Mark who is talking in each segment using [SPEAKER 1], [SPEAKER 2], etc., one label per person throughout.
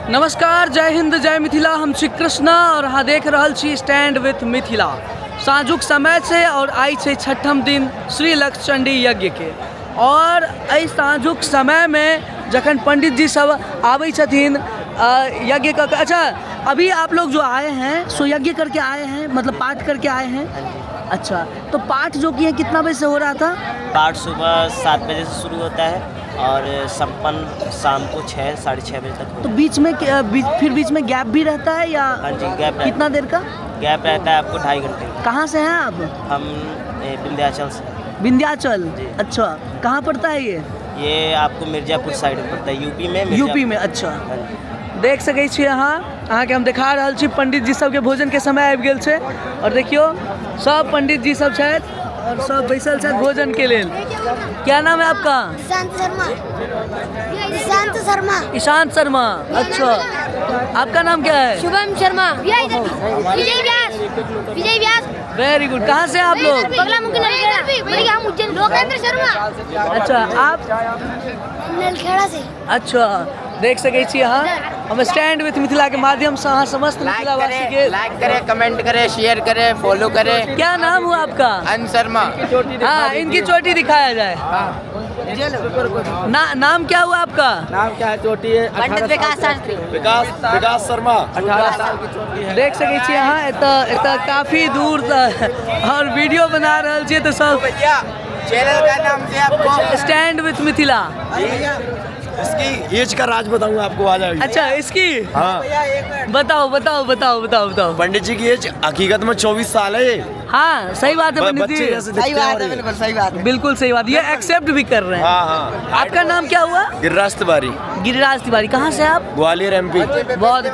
[SPEAKER 1] नमस्कार, जय हिंद, जय मिथिला। हम श्री कृष्णा और अहाँ देख रहल छी स्टैंड विथ मिथिला। साँझुक समय छै और आई छै छठम दिन श्री लक्ष्य चंडी यज्ञ के। और एहि साँझुक समय में जखन पंडित जी सब आबै छथिन यज्ञ का। अच्छा, अभी आप लोग जो आए हैं सो यज्ञ करके आए हैं, मतलब पाठ करके आए हैं? अच्छा, तो पाठ जो किए कितना बजे से हो रहा था?
[SPEAKER 2] पाठ सुबह 7 बजे से शुरू होता है और संपन्न शाम को 6 साढ़े 6 बजे तक।
[SPEAKER 1] तो बीच में गैप भी रहता है या?
[SPEAKER 2] हाँ जी, गैप।
[SPEAKER 1] कितना देर का
[SPEAKER 2] गैप रहता है आपको? 2.5 घंटे।
[SPEAKER 1] कहाँ से हैं आप?
[SPEAKER 2] हम विंध्याचल से।
[SPEAKER 1] विंध्याचल? अच्छा, कहाँ पड़ता है
[SPEAKER 2] ये आपको मिर्जापुर साइड में पड़ता है, यूपी में।
[SPEAKER 1] यूपी में? अच्छा,
[SPEAKER 2] हाँ जी।
[SPEAKER 1] देख सकै छी अहाँ के हम दिखा रहल छी पंडित जी सबके भोजन के समय आबि गेल छै। और देखियो सब पंडित जी सब छथि और सब बैसल छथि भोजन के लेल। क्या नाम है आपका?
[SPEAKER 3] ईशांत शर्मा। ईशांत शर्मा।
[SPEAKER 1] ईशांत शर्मा। अच्छा, आपका नाम क्या है?
[SPEAKER 3] शुभम शर्मा। विजय व्यास। विजय व्यास।
[SPEAKER 1] Very good. कहाँ से आप लोग?
[SPEAKER 3] बगला मुखी नलखेड़ा। हम उज्जैन। लोकेंद्र शर्मा।
[SPEAKER 1] अच्छा, आप?
[SPEAKER 3] नलखेड़ा से।
[SPEAKER 1] अच्छा, देख सकै छी हम स्टैंड विथ मिथिला के माध्यम से अहाँ समस्त मिथिलावासी के
[SPEAKER 4] लाइक करें, कमेंट करें, शेयर करें, फॉलो करें।
[SPEAKER 1] क्या नाम हुआ आपका?
[SPEAKER 4] अन शर्मा।
[SPEAKER 1] हाँ, इनकी चोटी दिखाया जाए। नाम क्या हुआ आपका?
[SPEAKER 5] नाम क्या है? चोटी है
[SPEAKER 3] पंडित विकास शास्त्री।
[SPEAKER 5] विकास शर्मा। 18 साल की चोटी है।
[SPEAKER 1] देख सकै छी अहाँ एतऽ काफी दूर और वीडियो बना रहल छियै तऽ सब
[SPEAKER 4] चैनल का नाम से आपको
[SPEAKER 1] स्टैंड विथ मिथिला।
[SPEAKER 5] इसकी एज का राज बताऊंगा आपको, आ जाएगी।
[SPEAKER 1] अच्छा, इसकी?
[SPEAKER 5] हाँ,
[SPEAKER 1] बताओ।
[SPEAKER 5] पंडित जी की एज हकीकत में 24 साल है ये।
[SPEAKER 1] हाँ, सही बात है पंडित
[SPEAKER 5] बच्चे
[SPEAKER 1] जी।
[SPEAKER 5] जैसे दिखते हैं और ये।
[SPEAKER 4] सही बात है।
[SPEAKER 1] बिल्कुल सही बात, ये एक्सेप्ट भी कर रहे हैं।
[SPEAKER 5] हाँ।
[SPEAKER 1] आपका नाम क्या हुआ?
[SPEAKER 5] गिरिराज तिवारी,
[SPEAKER 1] गिरिराज तिवारी। कहाँ से आप?
[SPEAKER 5] ग्वालियर MP।
[SPEAKER 1] बहुत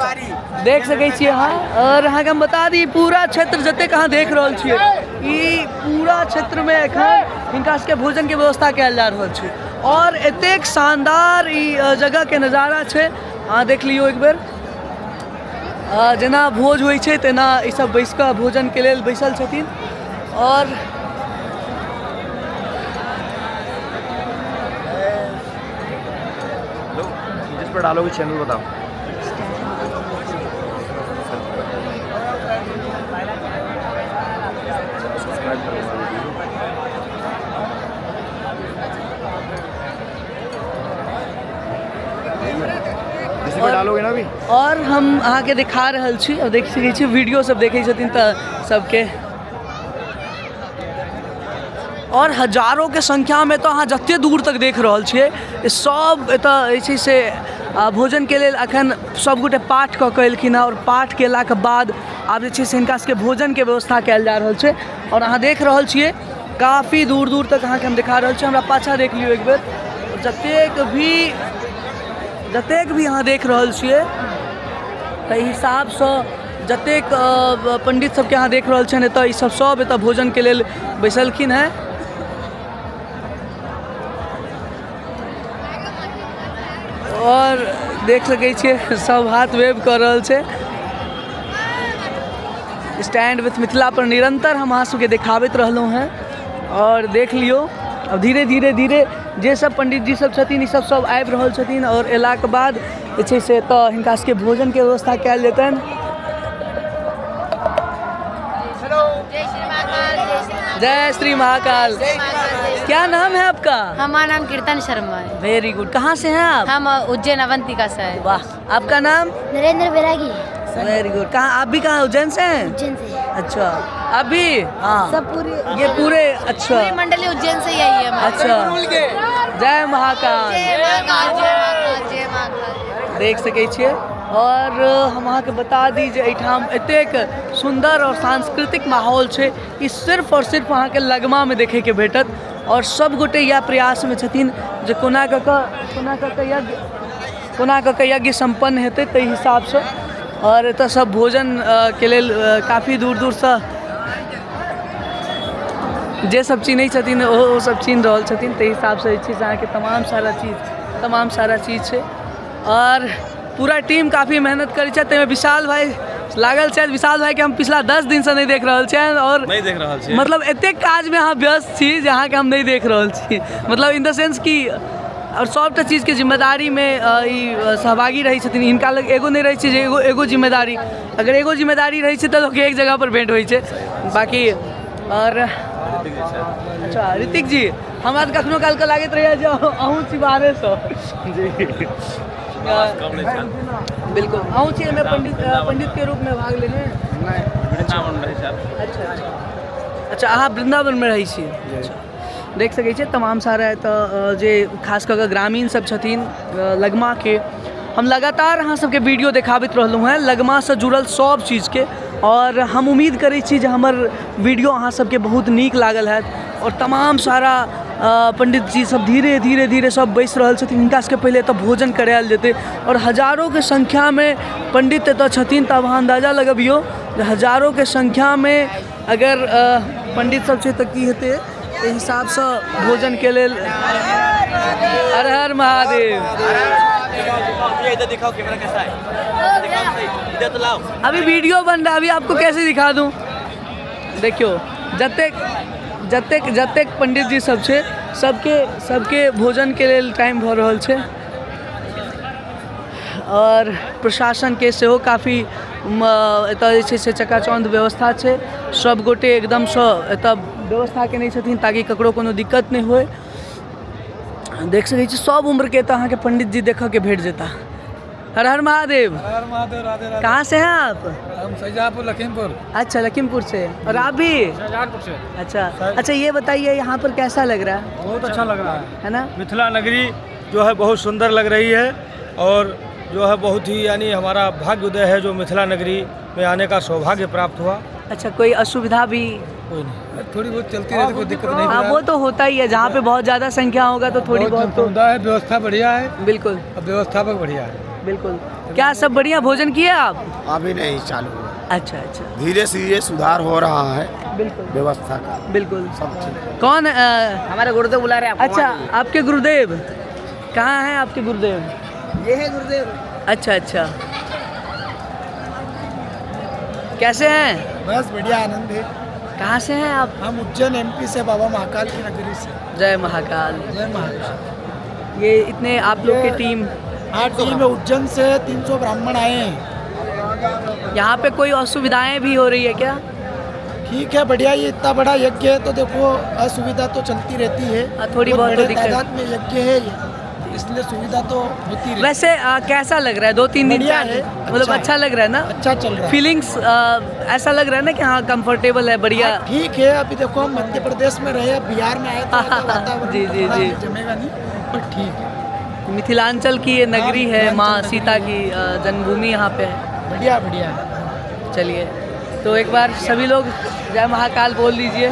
[SPEAKER 1] देख सकै छियै अहाँ। और अहाँके हम बता दी पूरा क्षेत्र जतेक अहाँ देख रहल छियै, ई पूरा क्षेत्र में एखन हिनका सबके भोजन के व्यवस्था कयल जा रहल छै। और एतेक शानदार ई जगह के नज़ारा छै, अहाँ देख लियौ एक बेर। जेना भोज होइ छै तेना ई सब बैस कऽ भोजन के लेल बैसल छथिन। और
[SPEAKER 5] जिस पर डालोगे चैनल बताओ। डालोगे ना अभी।
[SPEAKER 1] और हम अहाँ के दिखा रहल छी, और देख सकै छी वीडियो सब देखै छथिन तऽ सबके। और हजारों के संख्या में तो अहाँ जते दूर तक देख रहल छियै सब एतऽ जे छै से भोजन के लेल अखन सब गोटे पाठ कऽ के एलखिन हँ। और पाठ केला के बाद आब जे छै से हिनका सबके भोजन के व्यवस्था कयल जा रहल छै। और अहाँ देख रहल छियै काफ़ी दूर दूर तक अहाँ के हम दिखा रहल छी। हमरा पाछा देख लियौ एक बेर। जतेक भी अहाँ देख रहल छियै ताहि हिसाबसँ जतेक पंडित सबके अहाँ देख रहल छनि एतऽ, ई सब एतऽ भोजन के लेल बैसलखिन हैं। और देख सकै छियै सब हाथ वेव कर रहल छै। स्टैंड विथ मिथिला पर निरंतर हम अहाँ सबके देखाबैत रहलहुँ हैं। और देख लियौ अब धीरे धीरे जे सब पंडित जी सब छथिन ई सब आबि रहल छथिन। और अयलाके बाद जे छै से एतऽ हिनका सबके भोजन के व्यवस्था कयल जेतनि। जय श्री महाकाल। क्या नाम है आपका?
[SPEAKER 3] हमारा नाम कीर्तन शर्मा है।
[SPEAKER 1] Very good. कहाँ से हैं आप?
[SPEAKER 3] हम उज्जैन अवंतिका से है।
[SPEAKER 1] वाह। आपका नाम?
[SPEAKER 3] नरेंद्र बैरागी।
[SPEAKER 1] Very good. कहाँ आप भी? कहाँ उज्जैन से हैं?
[SPEAKER 3] उज्जैन से।
[SPEAKER 1] अच्छा, आप भी? हाँ,
[SPEAKER 3] सब पूरी
[SPEAKER 1] ये पूरे। अच्छा,
[SPEAKER 3] पूरी मंडली उज्जैन से यही है हमारी।
[SPEAKER 1] अच्छा। जय महाकाल।
[SPEAKER 3] जय महाकाल, जय महाकाल, जय महाकाल।
[SPEAKER 1] देख सकै छियै। और हम अहाँके बता दी जे एहिठाम एतेक सुंदर और सांस्कृतिक माहौल छै कि सिर्फ और सिर्फ अहाँके लगमा में देखे के भेटत। और सब गोटे इएह प्रयास में छथिन जे कोना कऽ के यज्ञ संपन्न हेतै ताहि हिसाब से। और एतऽ सब भोजन के लेल काफ़ी दूर दूर से जे सब चिन्है छथिन ओ सब चिन्ह रहल छथिन। ताहि हिसाब से जे छै से अहाँके तमाम सारा चीज छै। और पूरा टीम काफ़ी मेहनत करै छै। ताहिमे विशाल भाई लागल छथि। विशाल भाई के हम पिछला 10 दिन से नहीं देख रहल छियनि। और
[SPEAKER 5] नहीं देख रहल छियै,
[SPEAKER 1] मतलब एतेक काज में अहाँ व्यस्त छी जे अहाँके हम नहीं देख रहल छी। मतलब इन द सेंस कि और सबटा चीज़ के जिम्मेदारी में सहभागी रही छथिन। हिनका लग एगो नहीं रही जे एगो जिम्मेदारी, अगर एगो जिम्मेदारी रही तो लोग एक जगह पर भेंट होई छे। बाकी और अच्छा ऋतिक जी हमरा तो कखनो काल के लागत रहे जो अहूँ छी बाहरे से जी बिल्कुल अहूँ छी में पंडित के रूप में भाग लेने अच्छा अहाँ वृंदावन में रही छी। देख सकै छियै तमाम सारा तो जे खास कऽ ग्रामीण सब छथिन लगमा के हम लगातार अहाँ सबके वीडियो देखाबैत रहलहुँ हैं लगमा से जुड़ल सब चीज़ के, और हम उम्मीद करै छी जे हमर वीडियो अहाँ सबके बहुत नीक लागल हैत। और तमाम सारा पंडित जी सब धीरे धीरे धीरे सब बैस रहल छथिन, हिनका सबके पहले एतऽ भोजन करायल जेतै और हजारों के संख्या में पंडित एतऽ छथिन। तब अहाँ अंदाजा लगबियौ जे हजारों के संख्या में अगर पंडित सब छै तऽ की हेतै एहि हिसाब से भोजन के लेल। हर हर महादेव।
[SPEAKER 2] इधर दिखाओ कैमरा कैसा है, इधर तो लाओ।
[SPEAKER 1] अभी वीडियो बन रहा है, अभी आपको कैसे दिखा दूं। देखियो जतेक पंडित जी सब छे सबके भोजन के लेल टाइम भ रहल छे और प्रशासन के सेहो काफ़ी एतऽ जे छै से चकाचौंध व्यवस्था छे। सब गोटे एकदम से एतऽ व्यवस्था केने छथिन ताकि ककरो कोनो दिक्कत नहीं होए। देख सकै छी सब उम्र के एतऽ अहाँके पंडित जी देखऽ के भेट जेता। हर हर महादेव।
[SPEAKER 6] हर महादेव। राधे राधे।
[SPEAKER 1] कहाँ से हैं आप?
[SPEAKER 6] हम शाहजहाँपुर लखीमपुर।
[SPEAKER 1] अच्छा लखीमपुर से, और आप भी?
[SPEAKER 6] शाहजहाँपुर से।
[SPEAKER 1] अच्छा ये बताइए यहाँ पर कैसा लग रहा है?
[SPEAKER 6] बहुत अच्छा लग रहा
[SPEAKER 1] है ना?
[SPEAKER 6] मिथिला नगरी जो है बहुत सुंदर लग रही है और जो है बहुत ही यानी हमारा भाग्योदय है जो मिथिला नगरी में आने का सौभाग्य प्राप्त हुआ।
[SPEAKER 1] अच्छा कोई असुविधा भी?
[SPEAKER 6] कोई नहीं, थोड़ी बहुत चलती रहती, कोई दिक्कत नहीं।
[SPEAKER 1] हाँ वो तो होता ही है, जहाँ पे बहुत ज़्यादा संख्या होगा तो थोड़ी बहुत तो
[SPEAKER 6] है। व्यवस्था बढ़िया है।
[SPEAKER 1] बिल्कुल
[SPEAKER 6] व्यवस्थापक बढ़िया है।
[SPEAKER 1] बिल्कुल। क्या सब बढ़िया भोजन किए आप?
[SPEAKER 5] अभी नहीं चालू हुआ।
[SPEAKER 1] अच्छा अच्छा
[SPEAKER 5] धीरे धीरे सुधार हो रहा है
[SPEAKER 1] बिल्कुल
[SPEAKER 5] व्यवस्था का।
[SPEAKER 1] बिल्कुल
[SPEAKER 5] सब ठीक।
[SPEAKER 1] कौन
[SPEAKER 4] हमारे गुरुदेव बुला रहे हैं आपको।
[SPEAKER 1] अच्छा आपके गुरुदेव कहाँ हैं? आपके गुरुदेव
[SPEAKER 4] ये है गुरुदेव।
[SPEAKER 1] अच्छा अच्छा कैसे हैं?
[SPEAKER 6] बस बढ़िया आनंद है।
[SPEAKER 1] कहाँ से हैं आप?
[SPEAKER 6] हम उज्जैन एमपी से, बाबा महाकाल की नगरी से।
[SPEAKER 1] जय महाकाल।
[SPEAKER 6] जय महाकाल।
[SPEAKER 1] ये इतने आप लोग की टीम?
[SPEAKER 6] हाँ टीम में उज्जैन से 300 ब्राह्मण आए हैं।
[SPEAKER 1] यहाँ पे कोई असुविधाएं भी हो रही है क्या?
[SPEAKER 6] ठीक है बढ़िया, ये इतना बड़ा यज्ञ है तो देखो असुविधा तो चलती रहती है।
[SPEAKER 1] थोड़ी बहुत तो दिक्कत।
[SPEAKER 6] तादाद में यज्ञ है इसलिए सुविधा तो होती है।
[SPEAKER 1] वैसे कैसा लग रहा है? 2-3 दिन
[SPEAKER 6] बढ़िया है,
[SPEAKER 1] मतलब अच्छा लग रहा है ना?
[SPEAKER 6] अच्छा चल रहा है।
[SPEAKER 1] फीलिंग्स ऐसा लग रहा है ना कि हाँ कंफर्टेबल है, बढ़िया।
[SPEAKER 6] ठीक है। अभी देखो हम मध्य प्रदेश में रहे, बिहार में आए तो वातावरण
[SPEAKER 1] जी, जी, जी।
[SPEAKER 6] जमेगा नहीं, पर ठीक है।
[SPEAKER 1] मिथिलांचल की ये नगरी है, माँ सीता की जन्मभूमि यहाँ पे है।
[SPEAKER 6] बढ़िया बढ़िया है।
[SPEAKER 1] चलिए तो एक बार सभी लोग जय महाकाल बोल दीजिए।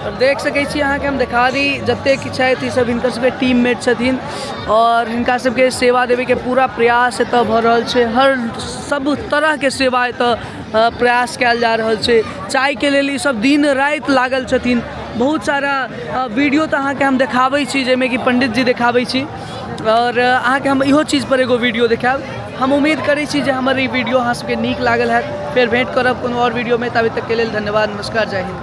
[SPEAKER 1] और देख सकै छी अहाँके हम दिखा दी जतेक छथि ई सब हिनकर सबके टीममेट छथिन और हिनका सबके सेवा देबैके पूरा प्रयास एतऽ भऽ रहल छै। हर सब तरहके सेवा एतऽ प्रयास कयल जा रहल छै। चायके लेल ई सब दिन राति लागल छथिन। बहुत सारा वीडियो तऽ अहाँके हम देखाबै छी जाहिमे कि पंडित जी देखाबै छी और अहाँके हम इहो चीज़ पर एगो वीडियो देखायब। हम उम्मीद करै छी जे हमर ई वीडियो अहाँ सबके नीक लागल हैत। फेर भेंट करब कोनो और वीडियो में, तब तक के लेल धन्यवाद, नमस्कार, जय हिंद।